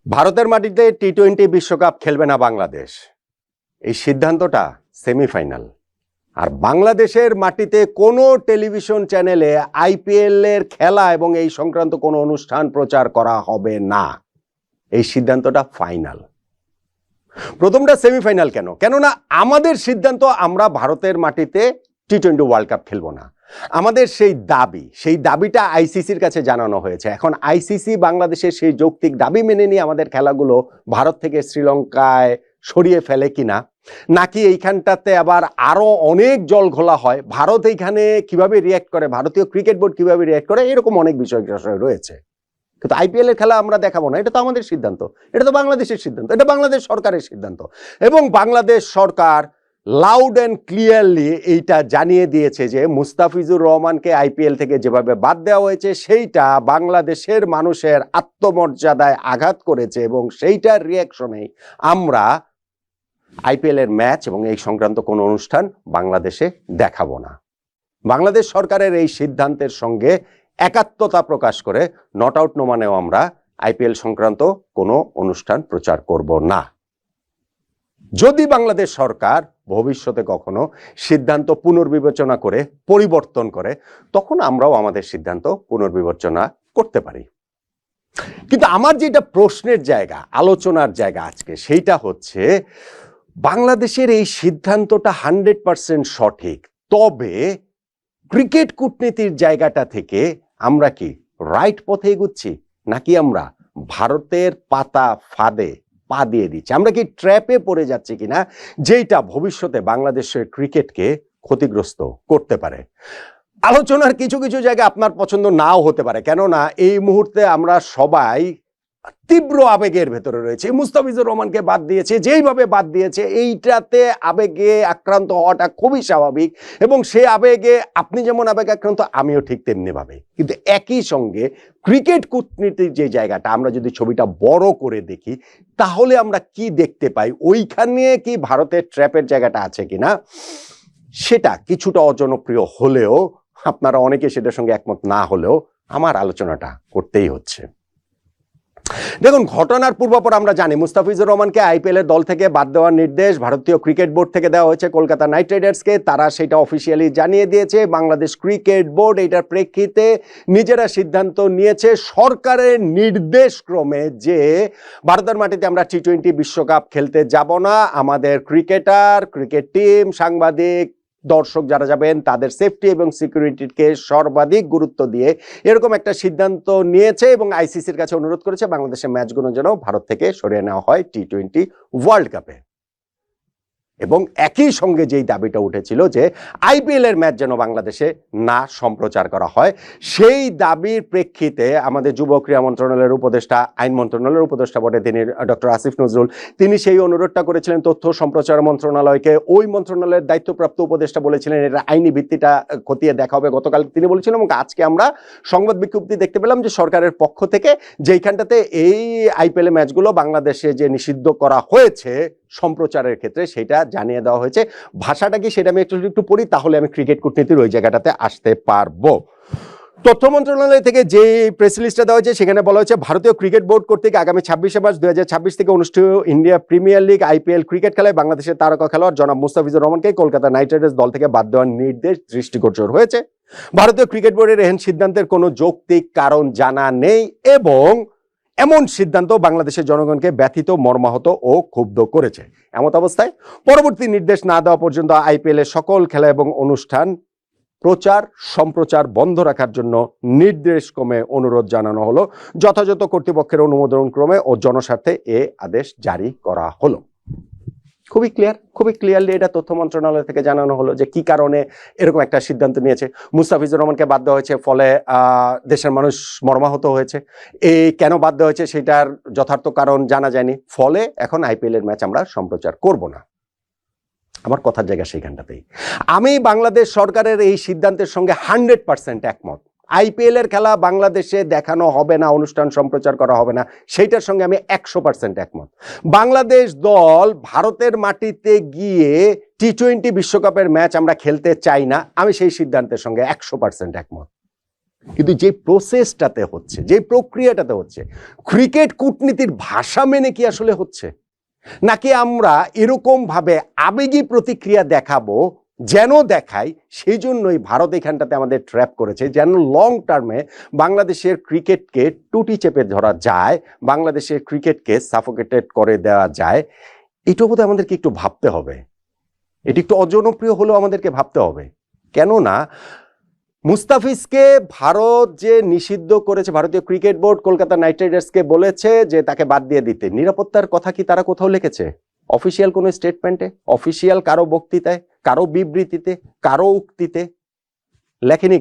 ভারতের মাটিতে টি-20 বিশ্বকাপ খেলবে না বাংলাদেশ, এই সিদ্ধান্তটা সেমিফাইনাল। আর বাংলাদেশের মাটিতে কোনো টেলিভিশন চ্যানেলে আইপিএল এর খেলা এবং এই সংক্রান্ত কোনো অনুষ্ঠান প্রচার করা হবে না, এই সিদ্ধান্তটা ফাইনাল। প্রথমটা সেমিফাইনাল কেন? কেননা আমাদের সিদ্ধান্ত আমরা ভারতের মাটিতে টি-20 ওয়ার্ল্ড কাপ খেলবো না। আমাদের সেই দাবিটা আইসিসির কাছে জানানো হয়েছে। এখন আইসিসি বাংলাদেশের সেই যৌক্তিক দাবি মেনে নিয়ে আমাদের খেলাগুলো ভারত থেকে শ্রীলঙ্কায় সরিয়ে ফেলে কিনা, নাকি এইখানটাতে আবার আরো অনেক জল ঘোলা হয়, ভারত এইখানে কিভাবে রিয়্যাক্ট করে, ভারতীয় ক্রিকেট বোর্ড কিভাবে রিয়্যাক্ট করে, এরকম অনেক বিষয় রয়েছে। কিন্তু আইপিএল এর খেলা আমরা দেখাবো না, এটা তো আমাদের সিদ্ধান্ত, এটা তো বাংলাদেশের সিদ্ধান্ত, এটা বাংলাদেশ সরকারের সিদ্ধান্ত। এবং বাংলাদেশ সরকার লাউড অ্যান্ড ক্লিয়ারলি এইটা জানিয়ে দিয়েছে যে মুস্তাফিজুর রহমানকে আইপিএল থেকে যেভাবে বাদ দেওয়া হয়েছে সেইটা বাংলাদেশের মানুষের আত্মমর্যাদায় আঘাত করেছে, এবং সেইটার রিয়াকশনেই আমরা আইপিএল এর ম্যাচ এবং এই সংক্রান্ত কোনো অনুষ্ঠান বাংলাদেশে দেখাবো না। বাংলাদেশ সরকারের এই সিদ্ধান্তের সঙ্গে একাত্মতা প্রকাশ করে নট আউট নো মানেও আমরা আইপিএল সংক্রান্ত কোনো অনুষ্ঠান প্রচার করব না। যদি বাংলাদেশ সরকার ভবিষ্যতে কখনো সিদ্ধান্ত পুনর্বিবেচনা করে পরিবর্তন করে, তখন আমরাও আমাদের সিদ্ধান্ত পুনর্বিবেচনা করতে পারি। কিন্তু আমার যেটা প্রশ্নের জায়গা, আলোচনার জায়গা আজকে, সেইটা হচ্ছে বাংলাদেশের এই সিদ্ধান্তটা 100% সঠিক, তবে ক্রিকেট কূটনীতির জায়গাটা থেকে আমরা কি রাইট পথে এগুচ্ছি, নাকি আমরা ভারতের পাতা ফাঁদে পা দিয়ে দিচ্ছি, আমরা কি ট্র্যাপে পড়ে যাচ্ছি কিনা, যেটা ভবিষ্যতে বাংলাদেশের ক্রিকেটকে ক্ষতিগ্রস্ত করতে পারে। আলোচনার কিছু কিছু জায়গা আপনার পছন্দ নাও হতে পারে, কেননা এই মুহূর্তে আমরা সবাই তীব্র আবেগের ভেতরে রয়েছে। মুস্তাফিজুর রহমানকে বাদ দিয়েছে, যেইভাবে বাদ দিয়েছে, এইটাতে আবেগে আক্রান্ত হওয়াটা খুবই স্বাভাবিক, এবং সে আবেগে আপনি যেমন আবেগ আক্রান্ত, আমিও ঠিক তেমনি ভাবে। কিন্তু একই সঙ্গে ক্রিকেট কূটনীতির যে জায়গাটা, আমরা যদি ছবিটা বড় করে দেখি, তাহলে আমরা কি দেখতে পাই, ওইখানে কি ভারতের ট্র্যাপের জায়গাটা আছে কিনা, সেটা কিছুটা অজনপ্রিয় হলেও, আপনারা অনেকে সেটার সঙ্গে একমত না হলেও, আমার আলোচনাটা করতেই হচ্ছে। দেখুন, ঘটনার পূর্বাপর আমরা জানি মুস্তাফিজুর রহমানকে আইপিএল এর দল থেকে বাদ দেওয়ার নির্দেশ ভারতীয় ক্রিকেট বোর্ড থেকে দেওয়া হয়েছে কলকাতা নাইট রাইডার্সকে। তারা সেটা অফিসিয়ালি জানিয়ে দিয়েছে। বাংলাদেশ ক্রিকেট বোর্ড এটার প্রেক্ষিতে নিজেরা সিদ্ধান্ত নিয়েছে সরকারের নির্দেশ ক্রমে যে ভারতের মাটিতে আমরা টি-20 বিশ্বকাপ খেলতে যাব না। আমাদের ক্রিকেটার, ক্রিকেট টিম, সাংবাদিক, দর্শক যারা যাবেন, তাদের সেফটি এবং সিকিউরিটিকে সর্বাধিক গুরুত্ব দিয়ে এরকম একটা সিদ্ধান্ত নিয়েছে, এবং আইসিসির কাছে অনুরোধ করেছে বাংলাদেশের ম্যাচগুলো যেন ভারত থেকে সরিয়ে নেওয়া হয় টি-20 ওয়ার্ল্ড কাপে। এবং একই সঙ্গে যেই দাবিটা উঠেছিল যে আইপিএল এর ম্যাচ যেন বাংলাদেশে না সম্প্রচার করা হয়, সেই দাবির প্রেক্ষিতে আমাদের যুব ক্রীড়া মন্ত্রণালয়ের উপদেষ্টা, আইন মন্ত্রণালয়ের উপদেষ্টা বটে তিনি, ডক্টর আসিফ নজরুল, তিনি সেই অনুরোধটা করেছিলেন তথ্য সম্প্রচার মন্ত্রণালয়কে। ওই মন্ত্রণালয়ের দায়িত্বপ্রাপ্ত উপদেষ্টা বলেছিলেন এটা আইনি ভিত্তিটা খতিয়ে দেখা হবে, গতকাল তিনি বলেছিলেন। এবং আজকে আমরা সংবাদ বিজ্ঞপ্তি দেখতে পেলাম যে সরকারের পক্ষ থেকে যেইখানটাতে এই আইপিএল এর ম্যাচগুলো বাংলাদেশে যে নিষিদ্ধ করা হয়েছে সম্প্রচারের ক্ষেত্রে, সেটা জানিয়ে দেওয়া হয়েছে। ভাষাটা কি সেটা আমি একটু পড়ি, তাহলে আমি ক্রিকেট কূটনীতির ওই জায়গাটাতে আসতে পারবো। তথ্য মন্ত্রণালয় থেকে যে প্রেস রিলিজটা দেওয়া হয়েছে, সেখানে বলা হয়েছে ভারতীয় ক্রিকেট বোর্ড কর্তৃক আগামী 26শে মার্চ 2026 থেকে অনুষ্ঠিত India premier league IPL cricket খেলায় বাংলাদেশের তারকা খেলোয়াড় জনাব মুস্তাফিজুর রহমানকে কলকাতা নাইট রাইডার্স দল থেকে বাদ দেওয়ার নির্দেশ দৃষ্টিগোচর হয়েছে। ভারতীয় ক্রিকেট বোর্ডের এহেন সিদ্ধান্তের কোনো যৌক্তিক কারণ জানা নেই, এবং এমন সিদ্ধান্ত বাংলাদেশের জনগণকে ব্যথিত, মর্মাহত ও ক্ষুব্ধ করেছে। এমত অবস্থায় পরবর্তী নির্দেশ না দেওয়া পর্যন্ত আইপিএল এর সকল খেলা এবং অনুষ্ঠান সম্প্রচার বন্ধ রাখার জন্য নির্দেশ ক্রমে অনুরোধ জানানো হলো। যথাযথ কর্তৃপক্ষের অনুমোদন ক্রমে ও জনস্বার্থে এ আদেশ জারি করা হলো। খুবই ক্লিয়ারলি এটা তথ্য মন্ত্রণালয় থেকে জানানো হলো যে কি কারণে এরকম একটা সিদ্ধান্ত নিয়েছে। মুস্তাফিজুর রহমানকে বাদ দেওয়া হয়েছে, ফলে দেশের মানুষ মর্মাহত হয়েছে। এই কেন বাদ দেওয়া হয়েছে সেটার যথার্থ কারণ জানা যায়নি, ফলে এখন আইপিএল এর ম্যাচ আমরা সম্প্রচার করব না। আমার কথার জায়গা সেইখানটাতেই। আমি বাংলাদেশ সরকারের এই সিদ্ধান্তের সঙ্গে 100% একমত। আইপিএল এর খেলা বাংলাদেশে দেখানো হবে না, অনুষ্ঠান সম্প্রচার করা হবে না, সেইটার সঙ্গে আমি 100% একমত। বাংলাদেশ দল ভারতের মাটিতে গিয়ে টি-20 বিশ্বকাপের ম্যাচ আমরা খেলতে চাই না, আমি সেই সিদ্ধান্তের সঙ্গে 100% একমত। কিন্তু যে প্রসেসটাতে হচ্ছে, যে প্রক্রিয়াটাতে হচ্ছে, ক্রিকেট কূটনীতির ভাষা মেনে কি আসলে হচ্ছে, নাকি আমরা এরকম ভাবে আবেগী প্রতিক্রিয়া দেখাবো যেন দেখাই, সেই জন্যই ভারত এখানটাতে আমাদের ট্র্যাপ করেছে, যেন লং টার্মে বাংলাদেশের ক্রিকেটকে টুটি চেপে ধরা যায়, বাংলাদেশের ক্রিকেটকে সাফোকেটেড করে দেওয়া যায়। এটাও বোধহয় আমাদেরকে একটু ভাবতে হবে। এটি একটু অজনপ্রিয় হলেও আমাদেরকে ভাবতে হবে। কেননা মুস্তাফিজকে ভারত যে নিষিদ্ধ করেছে, ভারতীয় ক্রিকেট বোর্ড কলকাতা নাইট রাইডার্সকে বলেছে যে তাকে বাদ দিয়ে দিতে, নিরাপত্তার কথা কি তারা কোথাও লিখেছে? অফিসিয়াল কোনো স্টেটমেন্টে, অফিসিয়াল কারো বক্তৃতায়, কারো বিবৃতিতে, কারো উক্তিতে লেখেনি।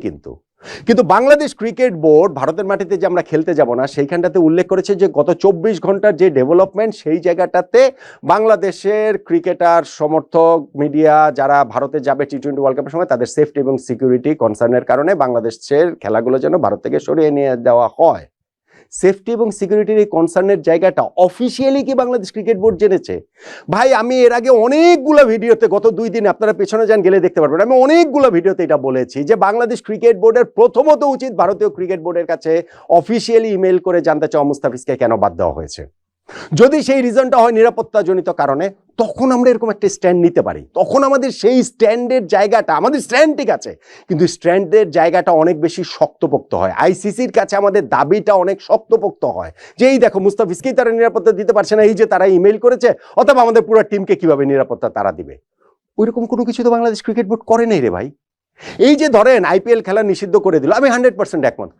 কিন্তু বাংলাদেশ ক্রিকেট বোর্ড ভারতের মাটিতে যে আমরা খেলতে যাব না, সেইখানটাতে উল্লেখ করেছে যে গত 24 ঘন্টার যে ডেভেলপমেন্ট, সেই জায়গাটাতে বাংলাদেশের ক্রিকেটার, সমর্থক, মিডিয়া যারা ভারতে যাবে টি-20 ওয়ার্ল্ড কাপের সময়, তাদের সেফটি এবং সিকিউরিটি কনসার্নের কারণে বাংলাদেশের খেলাগুলো যেন ভারত থেকে সরিয়ে নিয়ে দেওয়া হয়। সেফটি এবং সিকিউরিটির এই কনসার্নের জায়গাটা অফিসিয়ালি কি বাংলাদেশ ক্রিকেট বোর্ড জেনেছে? ভাই, আমি এর আগে অনেকগুলো ভিডিওতে, গত 2 দিন আপনারা পেছনে যান, গেলে দেখতে পারবেন, আমি অনেকগুলো ভিডিওতে এটা বলেছি যে বাংলাদেশ ক্রিকেট বোর্ডের প্রথমত উচিত ভারতীয় ক্রিকেট বোর্ডের কাছে অফিসিয়ালি ইমেল করে জানতে চাওয়া মুস্তাফিজকে কেন বাদ দেওয়া হয়েছে। যদি সেই রিজনটা হয় নিরাপত্তাজনিত কারণে, তখন আমরা এরকম একটা স্ট্যান্ড নিতে পারি। তখন আমাদের সেই স্ট্যান্ডের জায়গাটা, আমাদের স্ট্যান্ড ঠিক আছে, কিন্তু স্ট্যান্ডের জায়গাটা অনেক বেশি শক্তপোক্ত হয়। আইসিসির কাছে আমাদের দাবিটা অনেক শক্তপোক্ত হয় যে এই দেখো, মুস্তাফিজকেই তারা নিরাপত্তা দিতে পারছে না, এই যে তারা ইমেল করেছে, অথবা আমাদের পুরো টিমকে কিভাবে নিরাপত্তা তারা দিবে। ওইরকম কোনো কিছু তো বাংলাদেশ ক্রিকেট বোর্ড করে নেই রে ভাই। এই যে ধরেন আইপিএল খেলা নিষিদ্ধ করে দিল, আমি 100% একমত।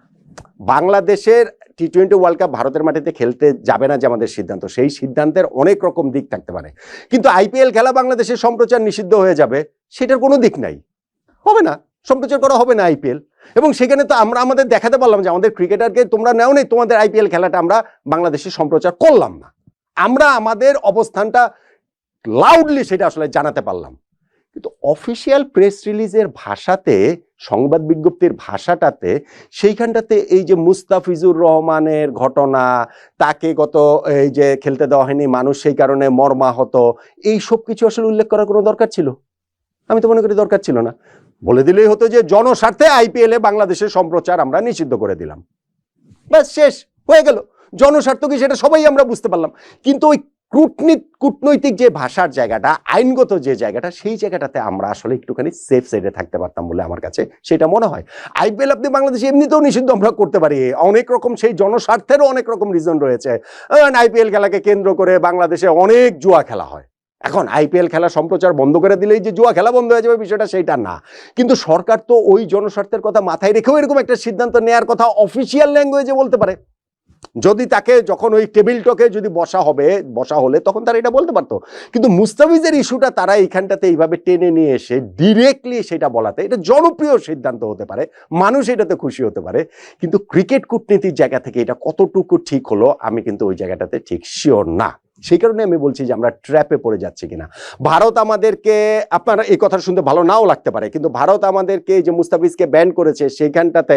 বাংলাদেশের টি-20 ওয়ার্ল্ড কাপ ভারতের মাটিতে খেলতে যাবে না যে আমাদের সিদ্ধান্ত, সেই সিদ্ধান্তের অনেক রকম দিক থাকতে পারে। কিন্তু আইপিএল খেলা বাংলাদেশের সম্প্রচার নিষিদ্ধ হয়ে যাবে, সেটার কোনো দিক নাই, হবে না, সম্প্রচার করা হবে না আইপিএল। এবং সেখানে তো আমরা আমাদের দেখাতে পারলাম যে আমাদের ক্রিকেটারকে তোমরা নেও নেই, তোমাদের আইপিএল খেলাটা আমরা বাংলাদেশে সম্প্রচার করলাম না। আমরা আমাদের অবস্থানটা লাউডলি সেটা আসলে জানাতে পারলাম। কিন্তু অফিসিয়াল প্রেস রিলিজের ভাষাতে, সংবাদ বিজ্ঞপ্তির ভাষাটাতে, সেইখানটাতে এই যে মুস্তাফিজুর রহমানের ঘটনা, তাকে গত এই যে খেলতে দেওয়া হয়নি, মানুষ সেই কারণে মর্মাহত, এই সব কিছু আসলে উল্লেখ করার কোনো দরকার ছিল? আমি তো মনে করি দরকার ছিল না। বলে দিলেই হতো যে জনস্বার্থে আইপিএলে বাংলাদেশের সম্প্রচার আমরা নিষিদ্ধ করে দিলাম, ব্যাস, শেষ হয়ে গেল। জনস্বার্থ কি সেটা সবাই আমরা বুঝতে পারলাম। কিন্তু ওই কূটনৈতিক যে ভাষার জায়গাটা, আইনগত যে জায়গাটা, সেই জায়গাটাতে আমরা আসলে একটুখানি সেফ সাইডে থাকতে পারতাম বলে আমার কাছে সেটা মনে হয়। আইপিএল আপনি বাংলাদেশে এমনিতেও নিষিদ্ধ আমরা করতে পারি, অনেক রকম সেই জনস্বার্থেরও অনেক রকম রিজন রয়েছে। আইপিএল খেলাকে কেন্দ্র করে বাংলাদেশে অনেক জুয়া খেলা হয়। এখন আইপিএল খেলা সম্প্রচার বন্ধ করে দিলেই যে জুয়া খেলা বন্ধ হয়ে যাবে, বিষয়টা সেইটা না। কিন্তু সরকার তো ওই জনস্বার্থের কথা মাথায় রেখেও এরকম একটা সিদ্ধান্ত নেওয়ার কথা অফিসিয়াল ল্যাঙ্গুয়েজে বলতে পারে। যদি তাকে যখন ওই টেবিল টকে যদি বসা হলে তখন তারা এটা বলতে পারতো। কিন্তু মুস্তাফিজের ইস্যুটা তারা এইখানটাতে এইভাবে টেনে নিয়ে এসে ডিরেক্টলি সেটা বলাতে, এটা জনপ্রিয় সিদ্ধান্ত হতে পারে, মানুষ এটাতে খুশি হতে পারে, কিন্তু ক্রিকেট কূটনীতির জায়গা থেকে এটা কতটুকু ঠিক হলো আমি কিন্তু ওই জায়গাটাতে ঠিক শিওর না। সেই কারণে আমি বলছি যে আমরা ট্র্যাপে পড়ে যাচ্ছি কিনা। ভারত আমাদেরকে, আপনারা এই কথা শুনতে ভালো নাও লাগতে পারে, কিন্তু ভারত আমাদেরকে যে মুস্তাফিজকে ব্যান করেছে, সেইখানটাতে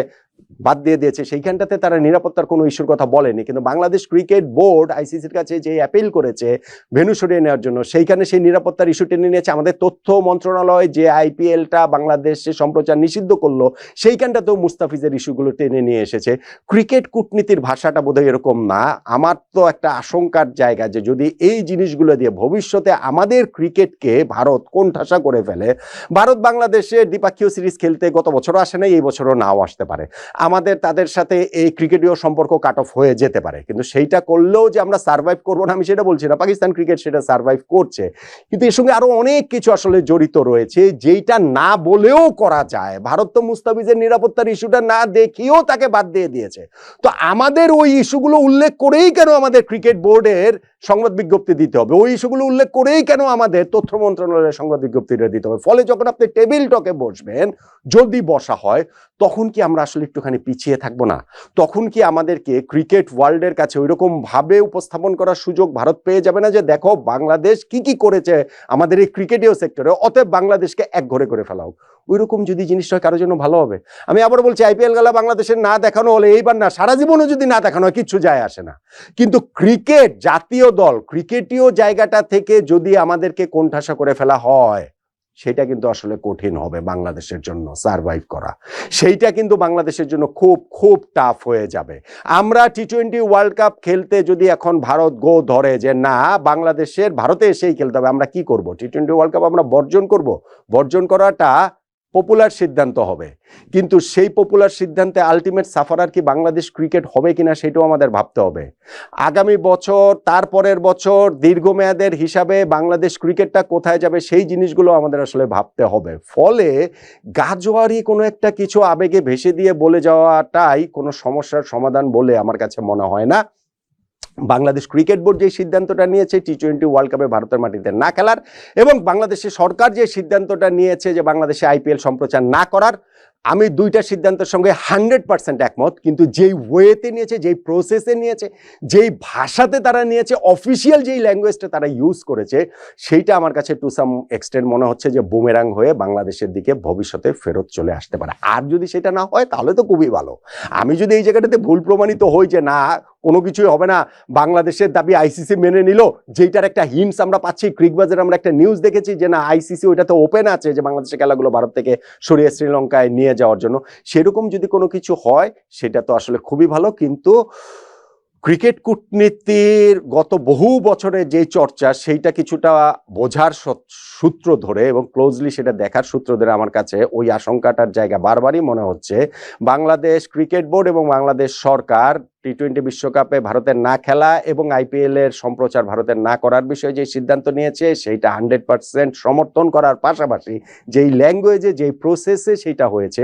বাদ দিয়ে দিয়েছে, সেইখানটাতে তারা নিরাপত্তার কোনো ইস্যুর কথা বলেনি। কিন্তু বাংলাদেশ ক্রিকেট বোর্ড আইসিসির কাছে যে অ্যাপিল করেছে ভেন্যু সরিয়ে নেওয়ার জন্য, সেইখানে সেই নিরাপত্তার ইস্যু টেনে নিয়েছে। আমাদের তথ্য মন্ত্রণালয় যে আইপিএলটা বাংলাদেশে সম্প্রচার নিষিদ্ধ করলো, সেইখানটাতেও মুস্তাফিজের ইস্যুগুলো টেনে নিয়ে এসেছে। ক্রিকেট কূটনীতির ভাষাটা বোধহয় এরকম না। আমার তো একটা আশঙ্কার জায়গা যে যদি এই জিনিসগুলো দিয়ে ভবিষ্যতে আমাদের ক্রিকেটকে ভারত কোণঠাসা করে ফেলে, ভারত বাংলাদেশে দ্বিপাক্ষীয় সিরিজ খেলতে গত বছরও আসে নাই, এই বছরও নাও আসতে পারে, আমাদের তাদের সাথে এই ক্রিকেটীয় সম্পর্ক কাট অফ হয়ে যেতে পারে। কিন্তু সেইটা করলেও যে আমরা সার্ভাইভ করবো না, আমি সেটা বলছি না। পাকিস্তান ক্রিকেট সেটা সার্ভাইভ করছে, কিন্তু এর সঙ্গে আরো অনেক কিছু আসলে জড়িত রয়েছে যেটা না বলেও করা যায়। ভারত তো মুস্তাফিজের নিরাপত্তার ইস্যুটা না দেখিয়েও তাকে বাদ দিয়ে দিয়েছে। তো আমাদের ওই ইস্যুগুলো উল্লেখ করেই কেন আমাদের ক্রিকেট বোর্ডের সংবাদ বিজ্ঞপ্তি দিতে হবে? ওই ইস্যুগুলো উল্লেখ করেই কেন আমাদের তথ্য মন্ত্রণালয়ের সংবাদ বিজ্ঞপ্তিটা দিতে হবে? ফলে যখন আপনি টেবিল টকে বসবেন, যদি বসা হয়, তখন কি আমরা আসলে একটুখানি পিছিয়ে থাকবো না? তখন কি আমাদেরকে ক্রিকেট ওয়ার্ল্ডের কাছে ওইরকম ভাবে উপস্থাপন করার সুযোগ ভারত পেয়ে যাবে না যে দেখো বাংলাদেশ কি কি করেছে আমাদের এই ক্রিকেটীয় সেক্টরে, অতএব বাংলাদেশকে এক ঘরে করে ফেলাও? ওইরকম যদি জিনিসটা কারোর জন্য ভালো হবে। আমি আবার বলছি, আইপিএল খেলা বাংলাদেশের না দেখানো হলে, এইবার না, সারা জীবনও যদি না দেখানো হয়, কিচ্ছু যায় আসে না। কিন্তু ক্রিকেট জাতীয় দল, ক্রিকেটীয় জায়গাটা থেকে যদি আমাদেরকে কোণঠাসা করে ফেলা হয়, সেটা কিন্তু আসলে কঠিন হবে বাংলাদেশের জন্য সারভাইভ করা। সেইটা কিন্তু বাংলাদেশের জন্য খুব খুব টাফ হয়ে যাবে। আমরা টি-20 ওয়ার্ল্ড কাপ খেলতে যদি এখন ভারত গো ধরে যে না বাংলাদেশের ভারতে এসেই খেলতে হবে, আমরা কি করব? টি-20 ওয়ার্ল্ড কাপ আমরা বর্জন করব? বর্জন করাটা পপুলার সিদ্ধান্ত হবে, কিন্তু সেই পপুলার সিদ্ধান্তে আলটিমেট সাফারার কি বাংলাদেশ ক্রিকেট হবে কিনা সেটাও আমাদের ভাবতে হবে। আগামী বছর, তারপরের বছর দীর্ঘমেয়াদের হিসাবে বাংলাদেশ ক্রিকেটটা কোথায় যাবে সেই জিনিসগুলো আমাদের আসলে ভাবতে হবে। ফলে গাজোয়ারি কোনো একটা কিছু আবেগে ভেসে দিয়ে বলে যাওয়াটাই কোনো সমস্যার সমাধান বলে আমার কাছে মনে হয় না। বাংলাদেশ ক্রিকেট বোর্ড যে সিদ্ধান্তটা নিয়েছে টি-20 ওয়ার্ল্ড কাপে ভারতের মাটিতে না খেলার, এবং বাংলাদেশের সরকার যে সিদ্ধান্তটা নিয়েছে যে বাংলাদেশে আইপিএল সম্প্রচার না করার, আমি দুইটা সিদ্ধান্তের সঙ্গে 100% একমত। কিন্তু যেই ওয়েতে নিয়েছে, যেই প্রসেসে নিয়েছে, যেই ভাষাতে তারা নিয়েছে, অফিসিয়াল যেই ল্যাঙ্গুয়েজটা তারা ইউজ করেছে, সেইটা আমার কাছে টু সাম এক্সটেন্ট মনে হচ্ছে যে বুমেরাং হয়ে বাংলাদেশের দিকে ভবিষ্যতে ফেরত চলে আসতে পারে। আর যদি সেটা না হয় তাহলে তো খুবই ভালো। আমি যদি এই জায়গাটাতে ভুল প্রমাণিত হই যে না কোনো কিছুই হবে না, বাংলাদেশের দাবি আইসিসি মেনে নিল, যেটার একটা হিন্টস আমরা পাচ্ছি, ক্রিকবাজারে আমরা একটা নিউজ দেখেছি যে না আইসিসি ওইটাতে ওপেন আছে যে বাংলাদেশের খেলাগুলো ভারত থেকে সরিয়ে শ্রীলঙ্কায় নিয়ে যাওয়ার জন্য। সেরকম যদি কোনো কিছু হয় সেটা তো আসলে খুবই ভালো। কিন্তু ক্রিকেট কূটনীতির গত বহু বছরের যে চর্চা সেইটা কিছুটা বোঝার সূত্র ধরে এবং ক্লোজলি সেটা দেখার সূত্র ধরে আমার কাছে ওই আশঙ্কাটার জায়গা বারবারই মনে হচ্ছে। বাংলাদেশ ক্রিকেট বোর্ড এবং বাংলাদেশ সরকার টি-20 বিশ্বকাপে ভারতের না খেলা এবং আইপিএল এর সম্প্রচার ভারতের না করার বিষয়ে যে সিদ্ধান্ত নিয়েছে সেইটা 100% সমর্থন করার পাশাপাশি যেই ল্যাঙ্গুয়েজে যেই প্রসেসে সেইটা হয়েছে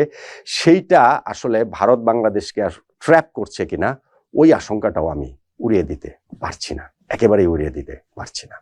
সেইটা আসলে ভারত বাংলাদেশকে ট্র্যাপ করছে কিনা ওই আশঙ্কাটাও আমি উড়িয়ে দিতে পারছি না, একেবারেই উড়িয়ে দিতে পারছি না।